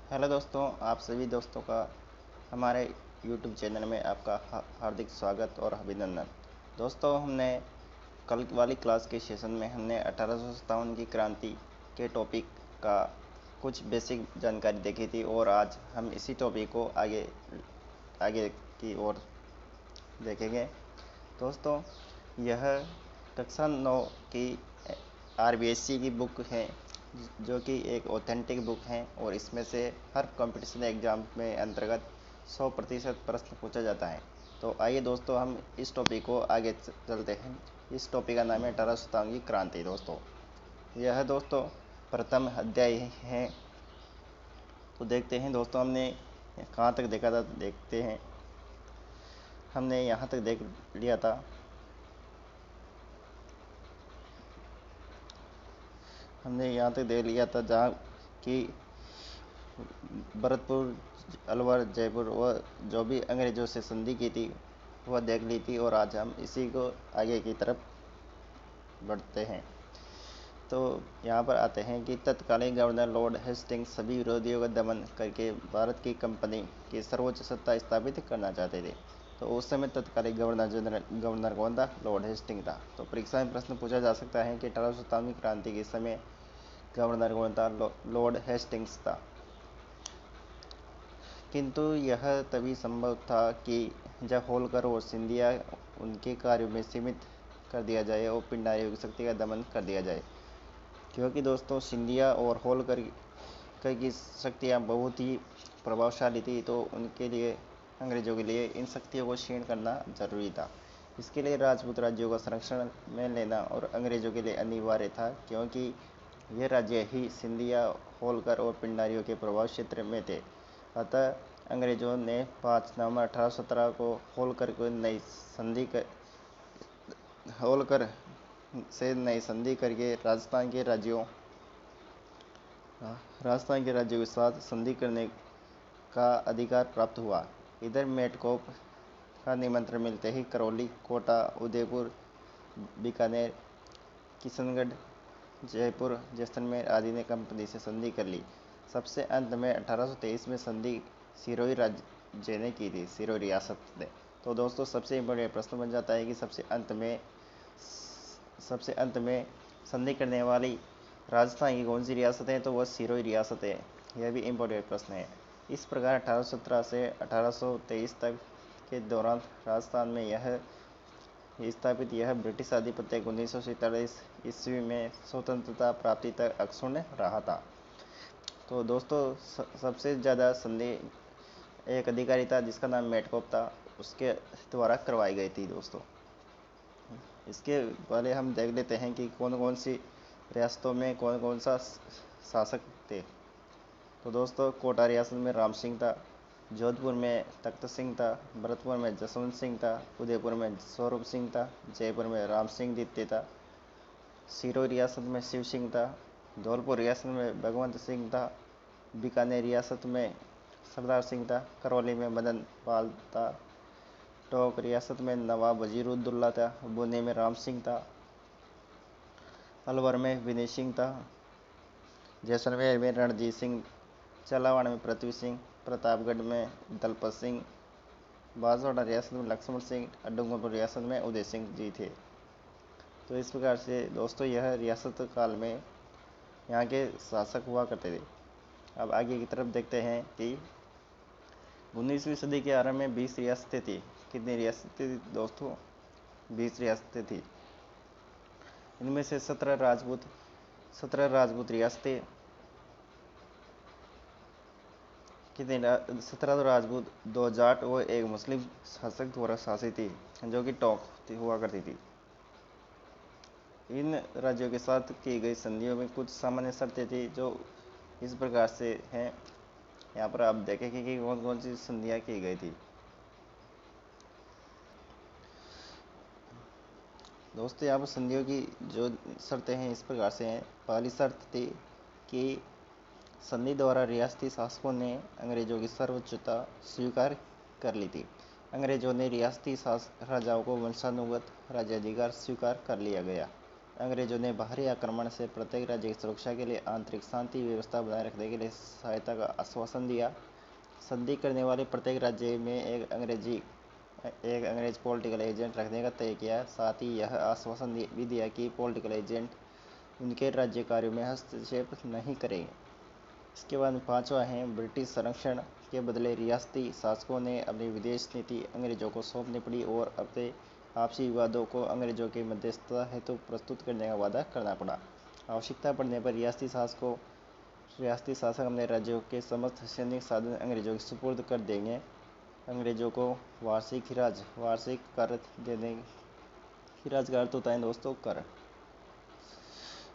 Hello दोस्तों, आप सभी दोस्तों का हमारे YouTube चैनल में आपका हार्दिक स्वागत और अभिनंदन। दोस्तों, हमने कल वाली क्लास के सेशन में हमने 1857 की क्रांति के टॉपिक का कुछ बेसिक जानकारी देखी थी और आज हम इसी टॉपिक को आगे आगे की ओर देखेंगे। दोस्तों, यह कक्षा 9 की RBSc की बुक है, जो कि एक ऑथेंटिक बुक है और इसमें से हर कंपटीशन एग्जाम में अंतर्गत 100% प्रश्न पूछा जाता है। तो आइए दोस्तों, हम इस टॉपिक को आगे चलते हैं। इस टॉपिक का नाम है 1857 की क्रांति। दोस्तों, यह दोस्तों प्रथम अध्याय है। तो देखते हैं दोस्तों, हमने कहाँ तक देखा था। देखते हैं, हमने यहाँ तक देख लिया था। हमने यहाँ तक देख लिया था जहाँ कि भरतपुर, अलवर, जयपुर व जो भी अंग्रेजों से संधि की थी वह देख ली थी और आज हम इसी को आगे की तरफ बढ़ते हैं। तो यहाँ पर आते हैं कि तत्कालीन गवर्नर लॉर्ड हेस्टिंग्स सभी विरोधियों का दमन करके भारत की कंपनी की सर्वोच्च सत्ता स्थापित करना चाहते थे। तो उस समय तत्कालीन गवर्नर कौन था? लॉर्ड हेस्टिंग था। तो परीक्षा में प्रश्न पूछा जा सकता है कि 1857 क्रांति के समय गवर्नर कौन था? लॉर्ड हेस्टिंग्स था। किंतु यह तभी संभव था कि जब होलकर और सिंधिया उनके कार्यों में सीमित कर दिया जाए और पिंडारियों की शक्ति का दमन कर दिया जाए, क्योंकि दोस्तों सिंधिया और होलकर की शक्तियाँ बहुत ही प्रभावशाली थी। तो उनके लिए, अंग्रेजों के लिए इन शक्तियों को क्षीण करना जरूरी था। इसके लिए राजपूत राज्यों का संरक्षण में लेना और अंग्रेजों के लिए अनिवार्य था, क्योंकि ये राज्य ही सिंधिया, होलकर और पिंडारियों के प्रभाव क्षेत्र में थे। अतः अंग्रेजों ने 5 नवंबर 1817 को होलकर से नई संधि करके राजस्थान के राज्यों के साथ संधि करने का अधिकार प्राप्त हुआ। इधर मेटकोप का निमंत्रण मिलते ही करौली, कोटा, उदयपुर, बीकानेर, किशनगढ़, जयपुर, जैसलमेर आदि ने कंपनी से संधि कर ली। सबसे अंत में 1823 में संधि सिरोही राज्य ने की थी, सिरोही रियासत ने। तो दोस्तों, सबसे इम्पोर्टेंट प्रश्न बन जाता है कि सबसे अंत में संधि करने वाली राजस्थान की कौन सी रियासत है? तो वह सिरोही रियासत है। यह भी इम्पोर्टेंट प्रश्न है। इस प्रकार 1817 से 1823 तक के दौरान राजस्थान में यह ब्रिटिश आधिपत्य 1947 ईस्वी में स्वतंत्रता प्राप्ति तक अक्षुण्ण रहा था। तो दोस्तों, सबसे ज़्यादा संधि एक अधिकारी था जिसका नाम मेटकोप था, उसके द्वारा करवाई गई थी। दोस्तों, इसके पहले हम देख लेते हैं कि कौन कौन सी रियासतों में कौन कौन सा शासक थे। तो दोस्तों, कोटा रियासत में राम सिंह था, जोधपुर में तख्त सिंह था, भरतपुर में जसवंत सिंह था, उदयपुर में स्वरूप सिंह था, जयपुर में राम सिंह द्वितीय था, सिरोही रियासत में शिव सिंह था, धौलपुर रियासत में भगवंत सिंह था, बीकानेर रियासत में सरदार सिंह था, करौली में मदन पाल था, टोंक रियासत में नवाब वजीरुद्दौला था, बुनी में राम सिंह था, अलवर में विनय सिंह था, जैसलमेर में रणजीत सिंह, झालावाड़ में पृथ्वी सिंह, प्रतापगढ़ में दलपत सिंह, बांसवाड़ा रियासत में लक्ष्मण सिंह, डूंगरपुर रियासत में उदय सिंह जी थे। तो इस प्रकार से दोस्तों, यह रियासत काल में यहाँ के शासक हुआ करते थे। अब आगे की तरफ देखते हैं कि 19वीं सदी के आरंभ में 20 रियासतें थी। कितनी रियासतें थी दोस्तों? 20 रियासतें थी। इनमें से 17 राजपूत रियासतें, कितने 17 राजपूत, 2 जाट और 1 मुस्लिम शासक द्वारा शासित थी, जो कि टोंक हुआ करती थी। इन राज्यों के साथ की गई संधियों में कुछ सामान्य शर्तें थी, जो इस प्रकार से हैं। यहाँ पर आप देखेंगे कि कौन कौन सी संधियाँ की गई थी। दोस्तों, यहाँ पर संधियों की जो शर्तें हैं इस प्रकार से हैं। पहली शर्त थी कि संधि द्वारा रियासती शासकों ने अंग्रेजों की सर्वोच्चता स्वीकार कर ली थी। अंग्रेजों ने रियासती राजाओं को वंशानुगत राज्याधिकार स्वीकार कर लिया गया। अंग्रेजों ने बाहरी आक्रमण से प्रत्येक राज्य की सुरक्षा के लिए आंतरिक शांति व्यवस्था बनाए रखने के लिए सहायता का आश्वासन दिया। संधि करने वाले प्रत्येक राज्य में एक अंग्रेज पॉलिटिकल एजेंट रखने का तय किया। साथ ही यह आश्वासन भी दिया कि पॉलिटिकल एजेंट उनके राज्य कार्यों में हस्तक्षेप नहीं करेंगे। इसके बाद पांचवा है ब्रिटिश संरक्षण के बदले रियासती शासकों ने अपनी विदेश नीति अंग्रेजों को सौंपनी पड़ी और अपने आपसी विवादों को अंग्रेजों के मध्यस्थता हेतु प्रस्तुत करने का वादा करना पड़ा। आवश्यकता पड़ने पर रियासती शासक अपने राज्यों के समस्त सैनिक साधन अंग्रेजों के सुपुर्द कर देंगे। अंग्रेजों को वार्षिक कर देने खिराज का अर्थ होता है दोस्तों कर।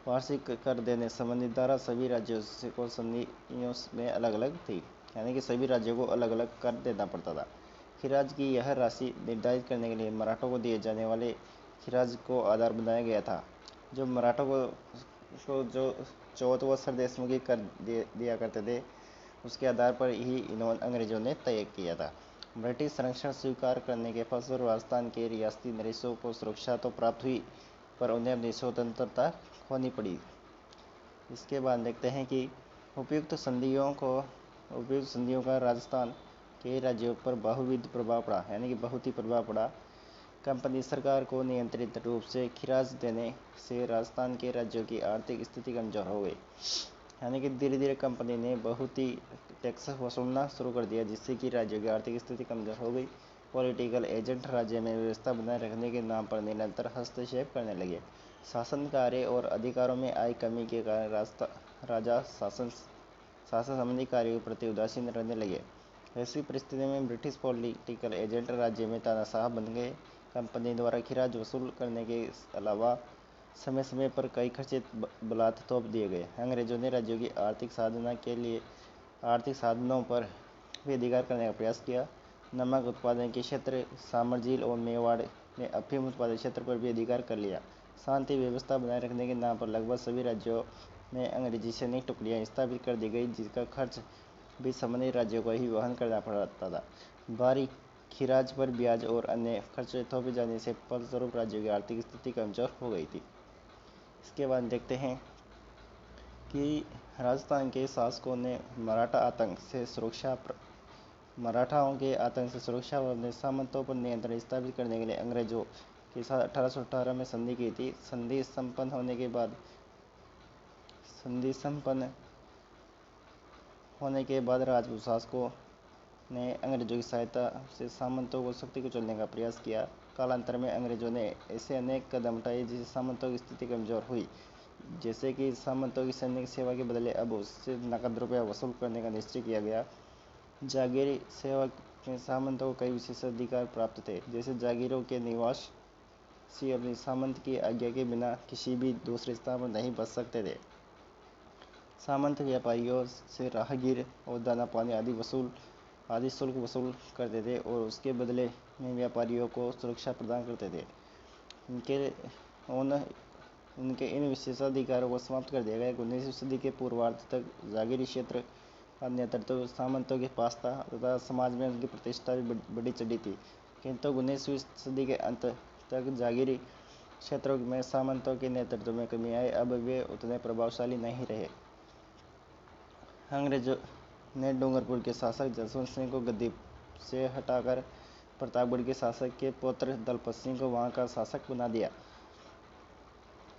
वार्षिक कर देने संबंधी धारा सभी राज्यों को संधियों में अलग अलग थी, यानी कि सभी राज्यों को अलग अलग कर देना पड़ता था। खिराज की यह राशि निर्धारित करने के लिए मराठों को दिए जाने वाले खिराज को आधार बनाया गया था। जो मराठों को जो चौथ व सरदेशमुखी कर दिया करते थे, उसके आधार पर ही इन्होंने अंग्रेजों ने तय किया था। ब्रिटिश संरक्षण स्वीकार करने के फलस्वरूप राजस्थान के रियासती नरेशों को सुरक्षा तो प्राप्त हुई, पर उन्हें अपनी स्वतंत्रता खोनी पड़ी। इसके बाद देखते हैं कि उपयुक्त संधियों का राजस्थान के राज्यों पर बहुविध प्रभाव पड़ा, यानी कि बहुत ही प्रभाव पड़ा। कंपनी सरकार को नियंत्रित रूप से खिराज देने से राजस्थान के राज्यों की आर्थिक स्थिति कमजोर हो गई, यानी कि धीरे धीरे कंपनी ने बहुत ही टैक्स वसूलना शुरू कर दिया, जिससे कि राज्यों की आर्थिक स्थिति कमजोर हो गई। पॉलिटिकल एजेंट राज्य में व्यवस्था बनाए रखने के नाम पर निरंतर हस्तक्षेप करने लगे। शासन कार्य और अधिकारों में आई कमी के कारण राजा शासन संबंधी कार्यों के प्रति उदासीन रहने लगे। ऐसी परिस्थिति में ब्रिटिश पॉलिटिकल एजेंट राज्य में तानाशाह बन गए। कंपनी द्वारा खिराज वसूल करने के अलावा समय समय पर कई खर्चे बलात् थोप दिए गए। अंग्रेजों ने राज्यों की आर्थिक साधनों पर भी अधिकार करने का प्रयास किया। नमक उत्पादन के क्षेत्र सामर झील और मेवाड़ ने अफीम उत्पादन क्षेत्र पर भी अधिकार कर लिया। शांति व्यवस्था बनाए रखने के नाम पर लगभग सभी राज्यों में अंग्रेजी सैनिक टुकड़ियां स्थापित कर दी गई, जिसका खर्च भी संबंधित राज्यों को ही वहन करना पड़ता था। भारी खिराज पर ब्याज और अन्य खर्चे थोपे जाने से फलस्वरूप राज्यों की आर्थिक स्थिति कमजोर हो गई थी। इसके बाद देखते हैं कि राजस्थान के शासकों ने मराठाओं के आतंक से सुरक्षा और अपने सामंतों पर नियंत्रण स्थापित करने के लिए अंग्रेजों के साथ 1818 में संधि की थी। संधि संपन्न होने के बाद राजपूत शासकों ने अंग्रेजों की सहायता से सामंतों को शक्ति कुचलने का प्रयास किया। कालांतर में अंग्रेजों ने ऐसे अनेक कदम उठाए जिससे सामंतों की स्थिति कमजोर हुई, जैसे कि सामंतों की सैनिक सेवा के बदले अब उससे नकद रुपया वसूल करने का निश्चय किया गया। जागीरी सेवा में सामंतों को कई विशेषाधिकार प्राप्त थे, जैसे जागीरों के निवासी अपनी सामंत की आज्ञा के बिना किसी भी दूसरे स्थान पर नहीं बस सकते थे। सामंत व्यापारियों से राहगीर और दाना पानी आदि शुल्क वसूल करते थे और उसके बदले में व्यापारियों को सुरक्षा प्रदान करते थे। उनके इन विशेषाधिकारों को समाप्त कर दिया गया। 19वीं सदी के पूर्वार्ध तक जागीरी क्षेत्र का नेतृत्व सामंतों के पास था तथा समाज में उनकी प्रतिष्ठा भी बढ़ी चढ़ी थी, किंतु 19वीं सदी के अंत तक जागीरी क्षेत्रों में सामंतों के नेतृत्व में कमी आई। अब वे उतने प्रभावशाली नहीं रहे। अंग्रेजों ने डूंगरपुर के शासक जसवंत सिंह को गद्दी से हटाकर प्रतापगढ़ के शासक के पुत्र दलपत सिंह को वहां का शासक बना दिया,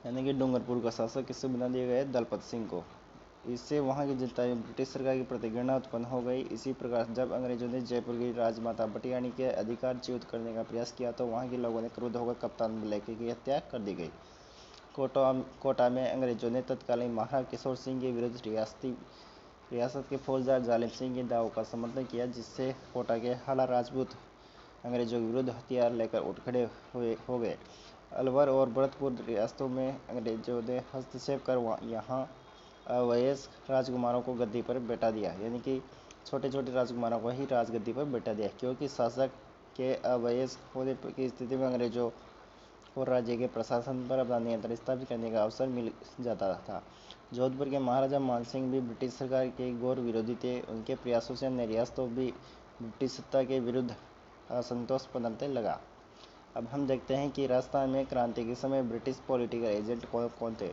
यानी कि डूंगरपुर का शासक किससे बना दिया गया? दलपत सिंह को। इससे वहां की जनता में ब्रिटिश सरकार की प्रति घृणा उत्पन्न हो गई। इसी प्रकार जब अंग्रेजों ने जयपुर की राजमाता भटियाणी के अधिकार च्युत करने का प्रयास किया तो वहां के लोगों ने क्रुद्ध होकर कप्तान बुलाकी की हत्या कर दी गई। कोटा में अंग्रेजों ने तत्कालीन महाराजा किशोर सिंह के विरुद्ध रियासत के फौजदार जालिम सिंह के दावों का समर्थन किया, जिससे कोटा के हाड़ा राजपूत अंग्रेजों के विरुद्ध हथियार लेकर उठ खड़े हो गए। अलवर और भरतपुर रियासतों में अंग्रेजों ने हस्तक्षेप कर यहाँ अवयस्क राजकुमारों को गद्दी पर बैठा दिया, यानी कि छोटे छोटे राजकुमारों को ही राजगद्दी पर बैठा दिया, क्योंकि शासक के अवयस्क होने की स्थिति में अंग्रेजों और राज्य के प्रशासन पर अपना नियंत्रण स्थापित करने का अवसर मिल जाता था। जोधपुर के महाराजा मानसिंह भी ब्रिटिश सरकार के घोर विरोधी थे। उनके प्रयासों से अन्य रियासतों भी ब्रिटिश सत्ता के विरुद्ध असंतोष पनपने लगा। अब हम देखते हैं कि राजस्थान में क्रांति के समय ब्रिटिश पॉलिटिकल एजेंट कौन कौन थे।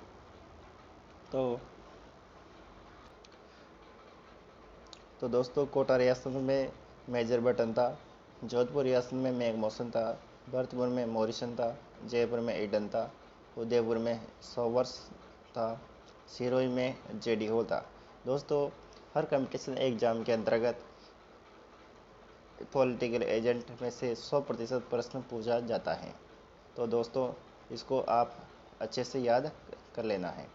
तो दोस्तों, कोटा रियासत में मेजर बटन था, जोधपुर रियासत में मैकमोहन था, भरतपुर में मॉरिसन था, जयपुर में एडन था, उदयपुर में सोवर्स था, सिरोही में जेडी हॉल था। दोस्तों, हर कंपटीशन एग्जाम के अंतर्गत पॉलिटिकल एजेंट में से 100% प्रश्न पूछा जाता है। तो दोस्तों, इसको आप अच्छे से याद कर लेना है।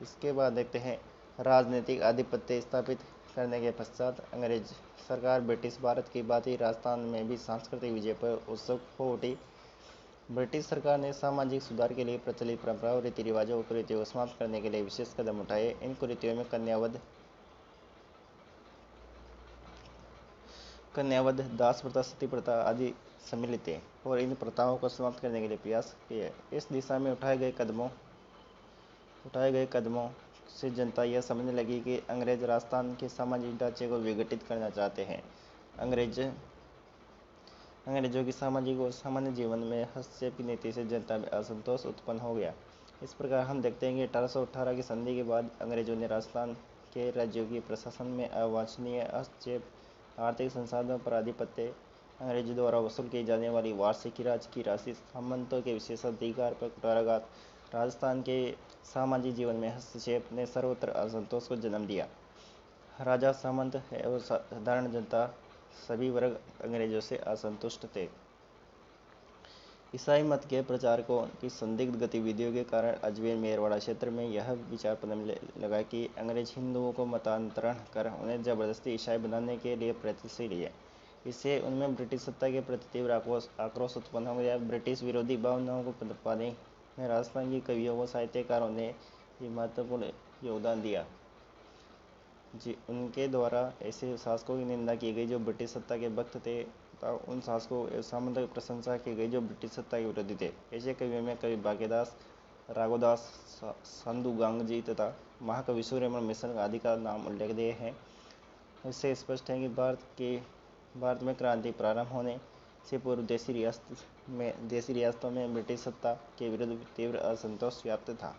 इसके बाद देखते हैं, राजनीतिक आधिपत्य स्थापित करने के पश्चात अंग्रेज सरकार ब्रिटिश भारत की भांति राजस्थान में भी सांस्कृतिक विजय पर उत्सुक हो उठी। ब्रिटिश सरकार ने सामाजिक सुधार के लिए प्रचलित परंपराओं, रीति रिवाजों और कुरीतियों को समाप्त करने के लिए विशेष कदम उठाए। इन कुरीतियों में कन्यावध, दास प्रथा, सती प्रथा आदि सम्मिलित थे और इन प्रथाओं को समाप्त करने के लिए प्रयास किए। इस दिशा में उठाए गए कदमों से जनता यह समझने लगी कि अंग्रेज राजस्थान के सामाजिक ढांचे को विघटित करना चाहते हैं। अंग्रेजों की सामाजिक और सामान्य जीवन में हस्तक्षेप की नीति से जनता में असंतोष उत्पन्न हो गया। इस प्रकार हम देखते हैं कि 1818 की संधि के बाद अंग्रेजों ने राजस्थान के राज्यों की प्रशासन में अवांछनीय हस्तक्षेप, आर्थिक संसाधनों पर आधिपत्य, अंग्रेजों द्वारा वसूल की जाने वाली वार्षिक राज की राशि, सामंतों के विशेषाधिकार पर कुठाराघात, राजस्थान के सामाजिक जीवन में हस्तक्षेप ने सर्वत्र असंतोष को जन्म दिया। राजा, सामंत और साधारण जनता सभी वर्ग अंग्रेजों से असंतुष्ट थे। ईसाई मत के प्रचारकों की संदिग्ध गतिविधियों के कारण अजमेर मेरवाड़ा क्षेत्र में यह विचार पनपने लगा कि अंग्रेज हिंदुओं को मतांतरण कर उन्हें जबरदस्ती ईसाई बनाने के लिए प्रयत्नशील है। इससे उनमें ब्रिटिश सत्ता के प्रति तीव्र आक्रोश उत्पन्न हो गया। ब्रिटिश विरोधी भावनाओं को पनपने में राजस्थान के कवियों व साहित्यकारों ने भी महत्वपूर्ण योगदान दिया। उनके द्वारा ऐसे शासकों की निंदा की गई जो ब्रिटिश सत्ता के भक्त थे तथा उन शासकों एवं सामंतों की प्रशंसा की गई जो ब्रिटिश सत्ता के विरोधी थे। ऐसे कवियों में कवि भाग्यदास, राघोदास, संधू गांगजी तथा महाकवि सूर्यमल मिश्र आदि का नाम उल्लेखनीय है। इससे स्पष्ट है कि भारत में क्रांति प्रारंभ होने से पूर्व देशी रियासतों में ब्रिटिश सत्ता के विरुद्ध तीव्र असंतोष व्याप्त था।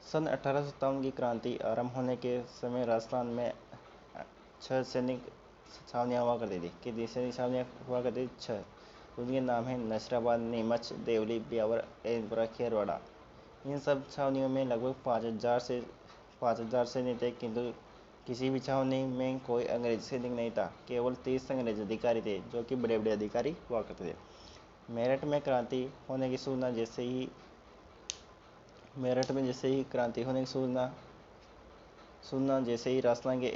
सन 1857 की क्रांति आरंभ होने के समय राजस्थान में 6 सैनिक छावनियाँ हुआ करती थी। कितनी सैनिक छावनियाँ हुआ करती थी? 6। उनके नाम हैं नसराबाद, नीमच, देवली, ब्यावर, ऐनपुरा, खेरवाड़ा। इन सब छावनियों में लगभग 5,000 सैनिक थे, किंतु किसी भी छावनी में कोई अंग्रेज सैनिक नहीं था। केवल 30 अंग्रेज अधिकारी थे, जो कि बड़े बड़े अधिकारी हुआ करते थे। मेरठ में क्रांति होने की सूचना जैसे ही क्रांति होने की सूचना जैसे ही राजस्थान के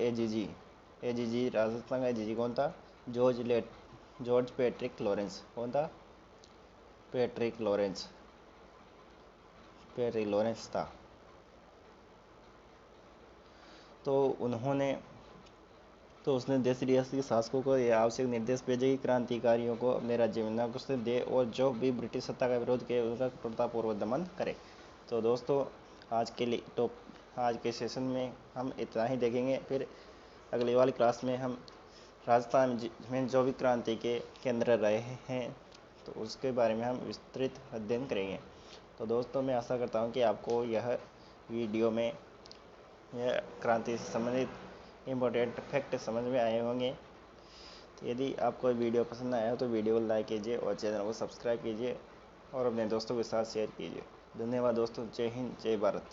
एजीजी राजस्थान का एजीजी कौन था? George Patrick Lawrence. कौन था? पैट्रिक लॉरेंस था। तो उसने देश रियासत के शासकों को यह आवश्यक निर्देश भेजे कि क्रांतिकारियों को अपने राज्य में नौकरी दे और जो भी ब्रिटिश सत्ता का विरोध करे उनका क्रूरतापूर्वक दमन करे। तो दोस्तों, आज के सेशन में हम इतना ही देखेंगे। फिर अगली वाली क्लास में हम राजस्थान में जो भी क्रांति के केंद्र रहे हैं तो उसके बारे में हम विस्तृत अध्ययन करेंगे। तो दोस्तों, मैं आशा करता हूँ कि आपको यह वीडियो में यह क्रांति से संबंधित इम्पोर्टेंट फैक्ट समझ में आए होंगे। तो यदि आपको वीडियो पसंद आया तो वीडियो को लाइक कीजिए और चैनल को सब्सक्राइब कीजिए और अपने दोस्तों के साथ शेयर कीजिए। धन्यवाद दोस्तों। जय हिंद, जय भारत।